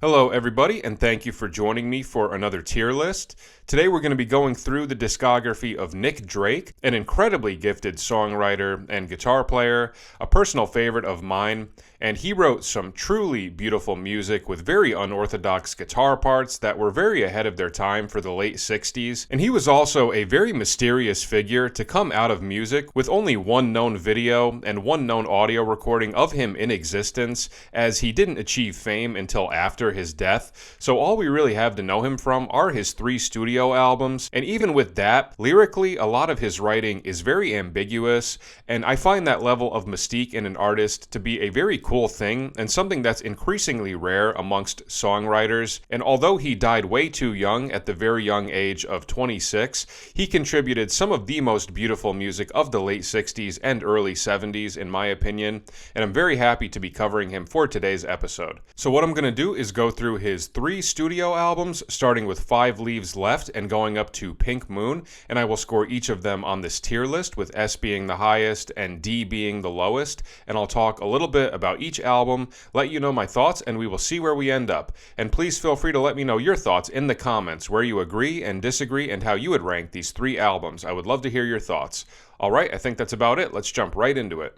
Hello, everybody, and thank you for joining me for another tier list. Today we're going to be going through the discography of Nick Drake, an incredibly gifted songwriter and guitar player, a personal favorite of mine, and he wrote some truly beautiful music with very unorthodox guitar parts that were very ahead of their time for the late 60s, and he was also a very mysterious figure to come out of music with only one known video and one known audio recording of him in existence, as he didn't achieve fame until after his death. So all we really have to know him from are his 3 studio albums, and even with that, lyrically, a lot of his writing is very ambiguous, and I find that level of mystique in an artist to be a very cool thing, and something that's increasingly rare amongst songwriters. And although he died way too young at the very young age of 26, he contributed some of the most beautiful music of the late 60s and early 70s, in my opinion, and I'm very happy to be covering him for today's episode. So what I'm going to do is go through his 3 studio albums, starting with 5 Leaves Left and going up to Pink Moon, and I will score each of them on this tier list, with S being the highest and D being the lowest, and I'll talk a little bit about each album, let you know my thoughts, and we will see where we end up. And please feel free to let me know your thoughts in the comments, where you agree and disagree, and how you would rank these 3 albums. I would love to hear your thoughts. Alright, I think that's about it. Let's jump right into it.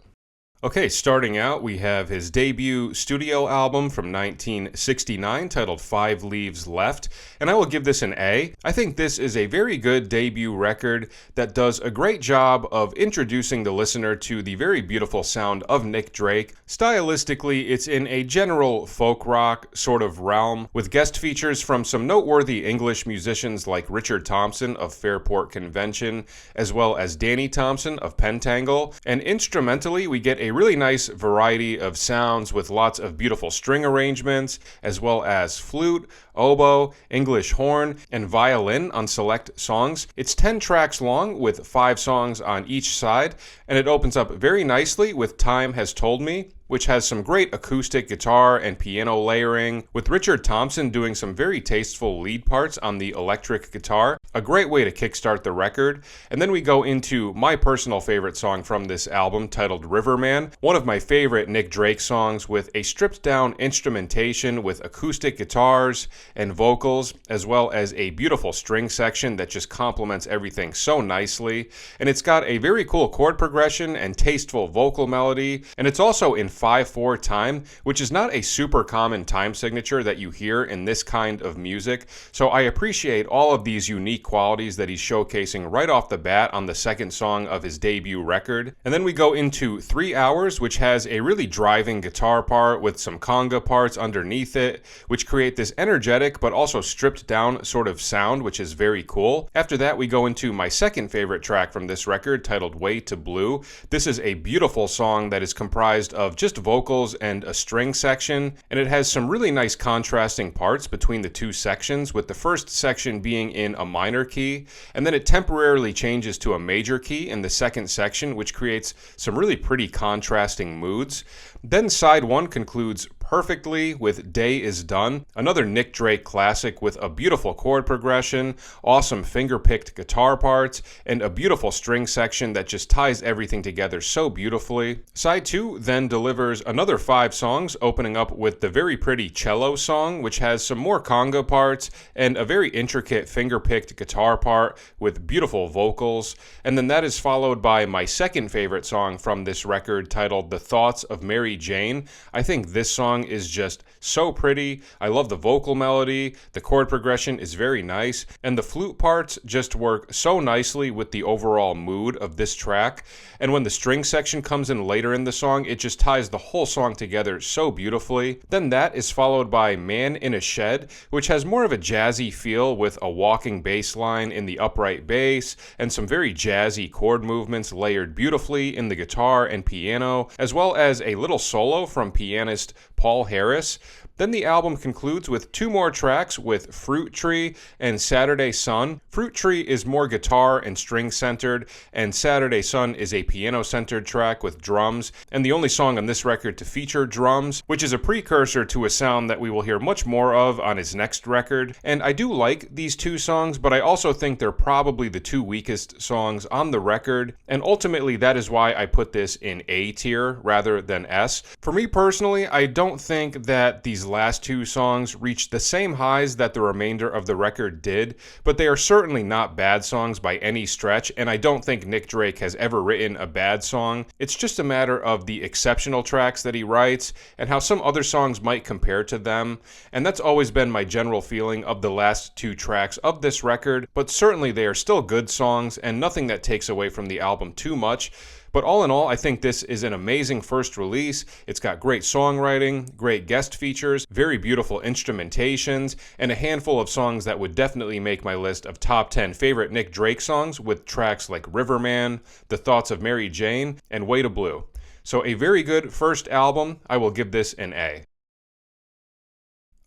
Okay, starting out, we have his debut studio album from 1969 titled 5 Leaves Left, and I will give this an A. I think this is a very good debut record that does a great job of introducing the listener to the very beautiful sound of Nick Drake. Stylistically, it's in a general folk rock sort of realm, with guest features from some noteworthy English musicians like Richard Thompson of Fairport Convention, as well as Danny Thompson of Pentangle, and instrumentally we get a really nice variety of sounds with lots of beautiful string arrangements, as well as flute, oboe, English horn, and violin on select songs. It's 10 tracks long with 5 songs on each side, and it opens up very nicely with Time Has Told Me, which has some great acoustic guitar and piano layering, with Richard Thompson doing some very tasteful lead parts on the electric guitar. A great way to kickstart the record. And then we go into my personal favorite song from this album, titled Riverman, one of my favorite Nick Drake songs, with a stripped down instrumentation with acoustic guitars and vocals, as well as a beautiful string section that just complements everything so nicely. And it's got a very cool chord progression and tasteful vocal melody, and it's also in 5/4 time, which is not a super common time signature that you hear in this kind of music. So I appreciate all of these unique qualities that he's showcasing right off the bat on the second song of his debut record. And then we go into 3 Hours, which has a really driving guitar part with some conga parts underneath it, which create this energetic but also stripped down sort of sound, which is very cool. After that, we go into my second favorite track from this record, titled Way to Blue. This is a beautiful song that is comprised of just vocals and a string section, and it has some really nice contrasting parts between the 2 sections, with the first section being in a minor key, and then it temporarily changes to a major key in the second section, which creates some really pretty contrasting moods. Then side 1 concludes perfectly with Day Is Done, another Nick Drake classic with a beautiful chord progression, awesome finger-picked guitar parts, and a beautiful string section that just ties everything together so beautifully. Side 2 then delivers another 5 songs, opening up with the very pretty cello song, which has some more conga parts and a very intricate finger-picked guitar part with beautiful vocals. And then that is followed by my second favorite song from this record, titled The Thoughts of Mary Jane. I think this song is just so pretty. I love the vocal melody, the chord progression is very nice, and the flute parts just work so nicely with the overall mood of this track. And when the string section comes in later in the song, it just ties the whole song together so beautifully. Then that is followed by Man in a Shed, which has more of a jazzy feel with a walking bass line in the upright bass and some very jazzy chord movements layered beautifully in the guitar and piano, as well as a little solo from pianist Paul Harris. Then the album concludes with 2 more tracks with Fruit Tree and Saturday Sun. Fruit Tree is more guitar and string centered, and Saturday Sun is a piano centered track with drums, and the only song on this record to feature drums, which is a precursor to a sound that we will hear much more of on his next record. And I do like these 2 songs, but I also think they're probably the 2 weakest songs on the record, and ultimately that is why I put this in A tier rather than S. For me personally, I don't think that these last two songs reach the same highs that the remainder of the record did, but they are certainly not bad songs by any stretch, and I don't think Nick Drake has ever written a bad song. It's just a matter of the exceptional tracks that he writes and how some other songs might compare to them, and that's always been my general feeling of the last two tracks of this record, but certainly they are still good songs and nothing that takes away from the album too much. But all in all, I think this is an amazing first release. It's got great songwriting, great guest features, very beautiful instrumentations, and a handful of songs that would definitely make my list of top 10 favorite Nick Drake songs, with tracks like Riverman, The Thoughts of Mary Jane, and Way to Blue. So a very good first album. I will give this an A.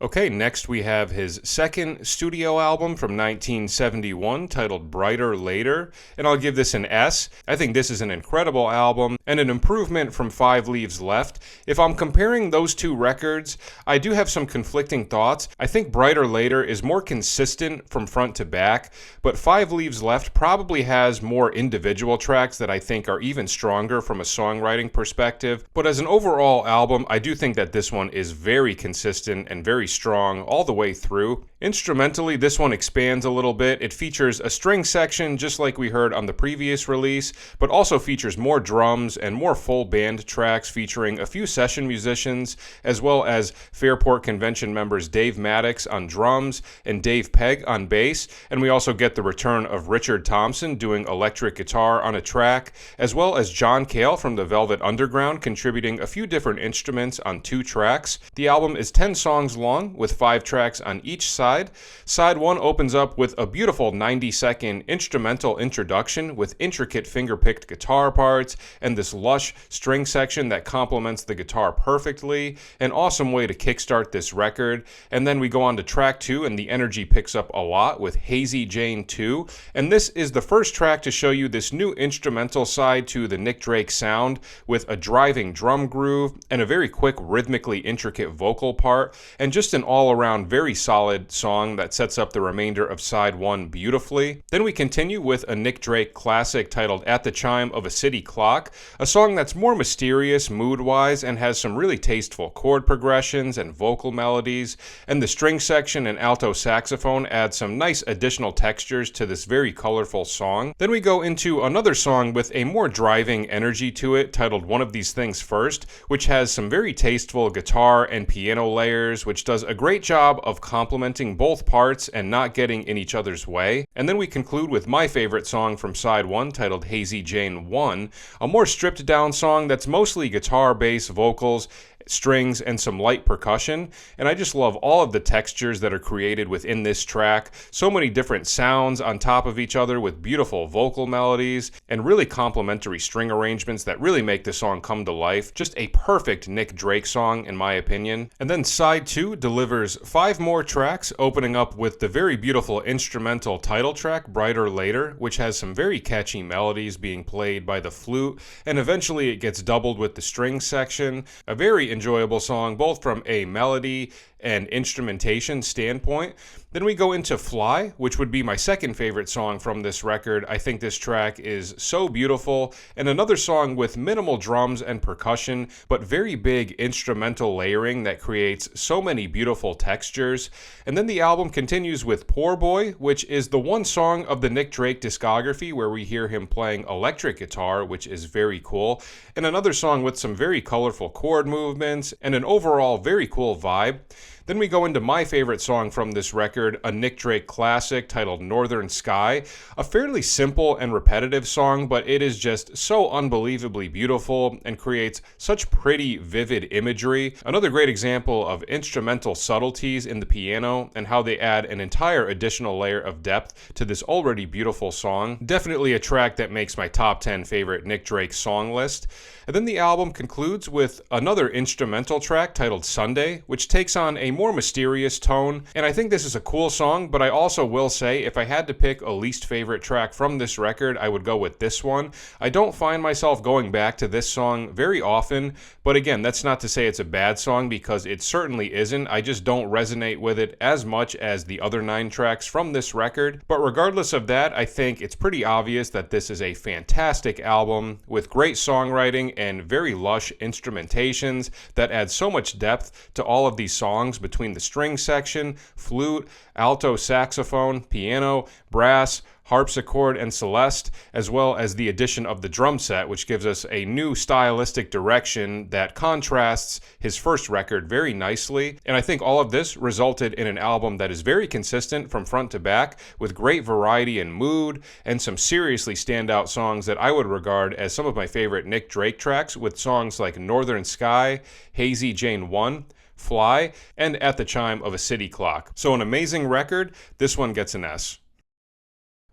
Okay, next we have his second studio album from 1971 titled Bryter Layter, and I'll give this an S. I think this is an incredible album and an improvement from 5 Leaves Left. If I'm comparing those two records, I do have some conflicting thoughts. I think Bryter Layter is more consistent from front to back, but 5 Leaves Left probably has more individual tracks that I think are even stronger from a songwriting perspective. But as an overall album, I do think that this one is very consistent and very strong all the way through. Instrumentally, this one expands a little bit. It features a string section just like we heard on the previous release, but also features more drums and more full band tracks featuring a few session musicians, as well as Fairport Convention members Dave Maddox on drums and Dave Pegg on bass, and we also get the return of Richard Thompson doing electric guitar on a track, as well as John Cale from the Velvet Underground contributing a few different instruments on 2 tracks. The album is 10 songs long, with 5 tracks on each side. Side 1 opens up with a beautiful 90-second instrumental introduction with intricate finger-picked guitar parts and this lush string section that complements the guitar perfectly. An awesome way to kickstart this record. And then we go on to track 2, and the energy picks up a lot with Hazy Jane 2. And this is the first track to show you this new instrumental side to the Nick Drake sound, with a driving drum groove and a very quick, rhythmically intricate vocal part, and just an all-around very solid song that sets up the remainder of side 1 beautifully. Then we continue with a Nick Drake classic titled At the Chime of a City Clock, a song that's more mysterious mood-wise and has some really tasteful chord progressions and vocal melodies, and the string section and alto saxophone add some nice additional textures to this very colorful song. Then we go into another song with a more driving energy to it titled One of These Things First, which has some very tasteful guitar and piano layers, which does a great job of complementing both parts and not getting in each other's way. And then we conclude with my favorite song from side 1 titled Hazy Jane 1, a more stripped down song that's mostly guitar, bass, vocals, strings, and some light percussion, and I just love all of the textures that are created within this track. So many different sounds on top of each other with beautiful vocal melodies and really complementary string arrangements that really make the song come to life. Just a perfect Nick Drake song in my opinion. And then side 2 delivers 5 more tracks, opening up with the very beautiful instrumental title track Bryter Layter, which has some very catchy melodies being played by the flute, and eventually it gets doubled with the string section. A very enjoyable song, both from a melody and instrumentation standpoint. Then we go into Fly, which would be my second favorite song from this record. I think this track is so beautiful, and another song with minimal drums and percussion, but very big instrumental layering that creates so many beautiful textures. And then the album continues with Poor Boy, which is the one song of the Nick Drake discography where we hear him playing electric guitar, which is very cool, and another song with some very colorful chord movements and an overall very cool vibe. Then we go into my favorite song from this record, a Nick Drake classic titled Northern Sky, a fairly simple and repetitive song, but it is just so unbelievably beautiful and creates such pretty, vivid imagery. Another great example of instrumental subtleties in the piano and how they add an entire additional layer of depth to this already beautiful song. Definitely a track that makes my top 10 favorite Nick Drake song list. And then the album concludes with another instrumental track titled Sunday, which takes on a a more mysterious tone, and I think this is a cool song, but I also will say if I had to pick a least favorite track from this record, I would go with this one. I don't find myself going back to this song very often, but again, that's not to say it's a bad song because it certainly isn't. I just don't resonate with it as much as the other 9 tracks from this record. But regardless of that, I think it's pretty obvious that this is a fantastic album with great songwriting and very lush instrumentations that add so much depth to all of these songs between the string section, flute, alto saxophone, piano, brass, harpsichord, and celeste, as well as the addition of the drum set, which gives us a new stylistic direction that contrasts his first record very nicely. And I think all of this resulted in an album that is very consistent from front to back, with great variety and mood, and some seriously standout songs that I would regard as some of my favorite Nick Drake tracks, with songs like Northern Sky, Hazy Jane 1, Fly, and At the Chime of a City Clock. So an amazing record. This one gets an S.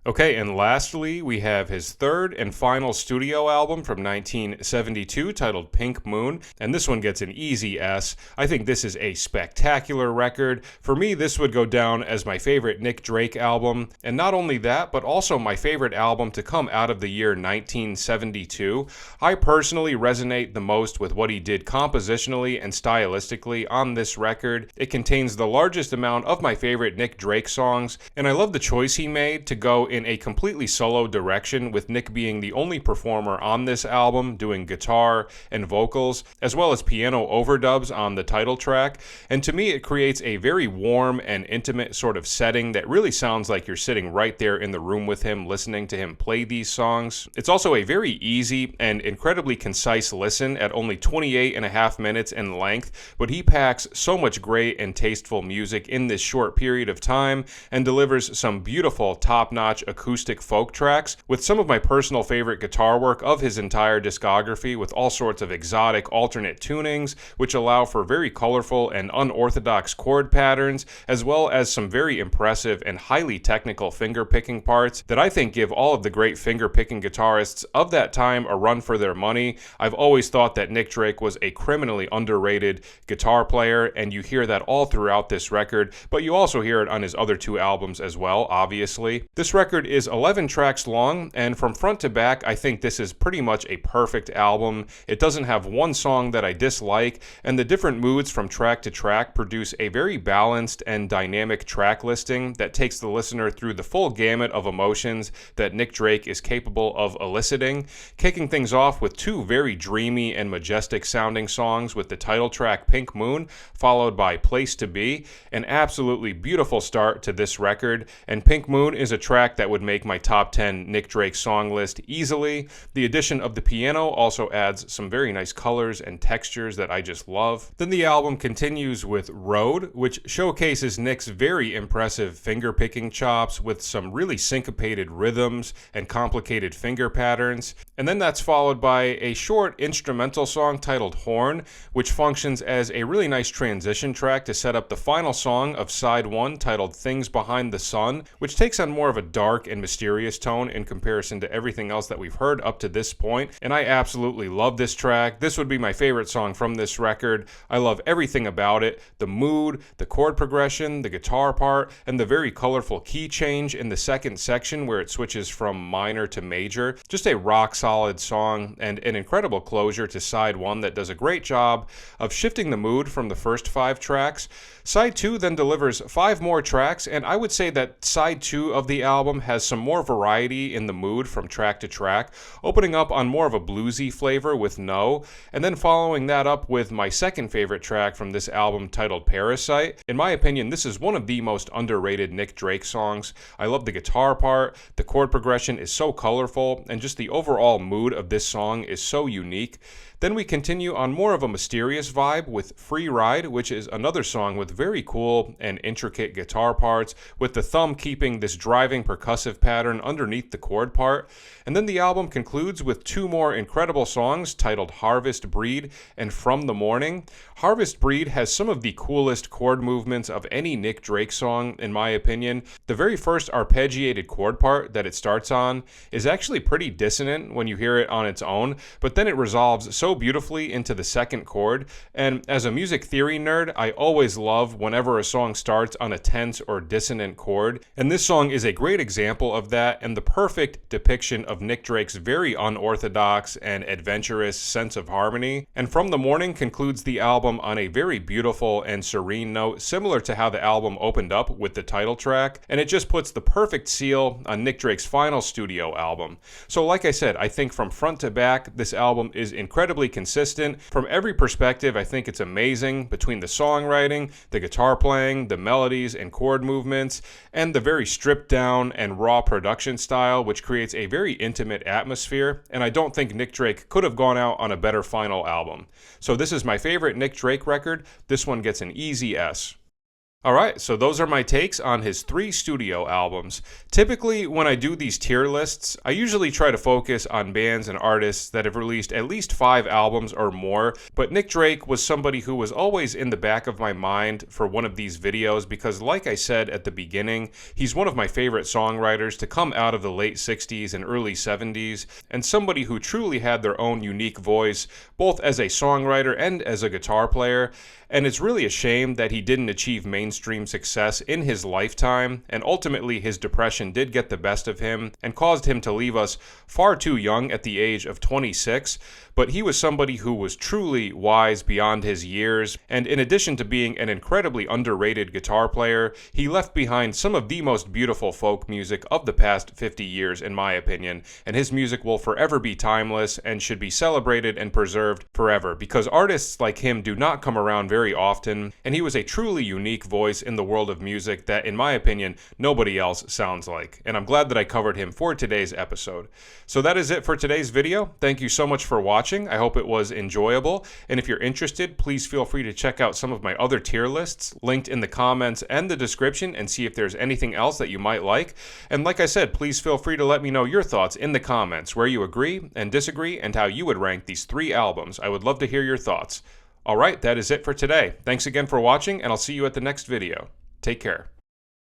Okay, and lastly, we have his third and final studio album from 1972 titled Pink Moon, and this one gets an easy S. I think this is a spectacular record. For me, this would go down as my favorite Nick Drake album, and not only that, but also my favorite album to come out of the year 1972. I personally resonate the most with what he did compositionally and stylistically on this record. It contains the largest amount of my favorite Nick Drake songs, and I love the choice he made to go in a completely solo direction, with Nick being the only performer on this album doing guitar and vocals, as well as piano overdubs on the title track. And to me, it creates a very warm and intimate sort of setting that really sounds like you're sitting right there in the room with him, listening to him play these songs. It's also a very easy and incredibly concise listen at only 28 and a half minutes in length, but he packs so much great and tasteful music in this short period of time and delivers some beautiful, top-notch acoustic folk tracks with some of my personal favorite guitar work of his entire discography, with all sorts of exotic alternate tunings which allow for very colorful and unorthodox chord patterns, as well as some very impressive and highly technical finger-picking parts that I think give all of the great finger-picking guitarists of that time a run for their money. I've always thought that Nick Drake was a criminally underrated guitar player, and you hear that all throughout this record, but you also hear it on his other 2 albums as well, obviously. This record is 11 tracks long, and from front to back, I think this is pretty much a perfect album. It doesn't have one song that I dislike, and the different moods from track to track produce a very balanced and dynamic track listing that takes the listener through the full gamut of emotions that Nick Drake is capable of eliciting, kicking things off with 2 very dreamy and majestic sounding songs with the title track Pink Moon, followed by Place to Be, an absolutely beautiful start to this record. And Pink Moon is a track that would make my top 10 Nick Drake song list easily. The addition of the piano also adds some very nice colors and textures that I just love. Then the album continues with Road, which showcases Nick's very impressive finger-picking chops with some really syncopated rhythms and complicated finger patterns. And then that's followed by a short instrumental song titled Horn, which functions as a really nice transition track to set up the final song of side 1 titled Things Behind the Sun, which takes on more of a dark and mysterious tone in comparison to everything else that we've heard up to this point. And I absolutely love this track. This would be my favorite song from this record. I love everything about it: the mood, the chord progression, the guitar part, and the very colorful key change in the second section where it switches from minor to major. Just a rock solid song and an incredible closure to side 1 that does a great job of shifting the mood from the first 5 tracks. Side 2 then delivers 5 more tracks, and I would say that side 2 of the album has some more variety in the mood from track to track, opening up on more of a bluesy flavor with No, and then following that up with my second favorite track from this album titled Parasite. In my opinion, this is one of the most underrated Nick Drake songs. I love the guitar part, the chord progression is so colorful, and just the overall mood of this song is so unique. Then we continue on more of a mysterious vibe with Free Ride, which is another song with very cool and intricate guitar parts, with the thumb keeping this driving percussion percussive pattern underneath the chord part. And then the album concludes with two more incredible songs titled Harvest Breed and From the Morning. Harvest Breed has some of the coolest chord movements of any Nick Drake song, in my opinion. The very first arpeggiated chord part that it starts on is actually pretty dissonant when you hear it on its own, but then it resolves so beautifully into the second chord. And as a music theory nerd, I always love whenever a song starts on a tense or dissonant chord. And this song is a great example of that and the perfect depiction of Nick Drake's very unorthodox and adventurous sense of harmony. And From the Morning concludes the album on a very beautiful and serene note, similar to how the album opened up with the title track, and it just puts the perfect seal on Nick Drake's final studio album. So like I said, I think from front to back, this album is incredibly consistent. From every perspective, I think it's amazing, between the songwriting, the guitar playing, the melodies and chord movements, and the very stripped down and raw production style, which creates a very intimate atmosphere, and I don't think Nick Drake could have gone out on a better final album. So this is my favorite Nick Drake record. This one gets an easy S. Alright, so those are my takes on his 3 studio albums. Typically, when I do these tier lists, I usually try to focus on bands and artists that have released at least 5 albums or more, but Nick Drake was somebody who was always in the back of my mind for one of these videos because, like I said at the beginning, he's one of my favorite songwriters to come out of the late 60s and early 70s, and somebody who truly had their own unique voice, both as a songwriter and as a guitar player. And it's really a shame that he didn't achieve mainstream success in his lifetime, and ultimately his depression did get the best of him and caused him to leave us far too young at the age of 26. But he was somebody who was truly wise beyond his years, and in addition to being an incredibly underrated guitar player, he left behind some of the most beautiful folk music of the past 50 years, in my opinion, and his music will forever be timeless and should be celebrated and preserved forever, because artists like him do not come around very often, and he was a truly unique voice in the world of music that, in my opinion, nobody else sounds like, and I'm glad that I covered him for today's episode. So that is it for today's video. Thank you so much for watching. I hope it was enjoyable, and if you're interested, please feel free to check out some of my other tier lists linked in the comments and the description and see if there's anything else that you might like. And like I said, please feel free to let me know your thoughts in the comments, where you agree and disagree and how you would rank these 3 albums. I would love to hear your thoughts. Alright, that is it for today. Thanks again for watching, and I'll see you at the next video. Take care.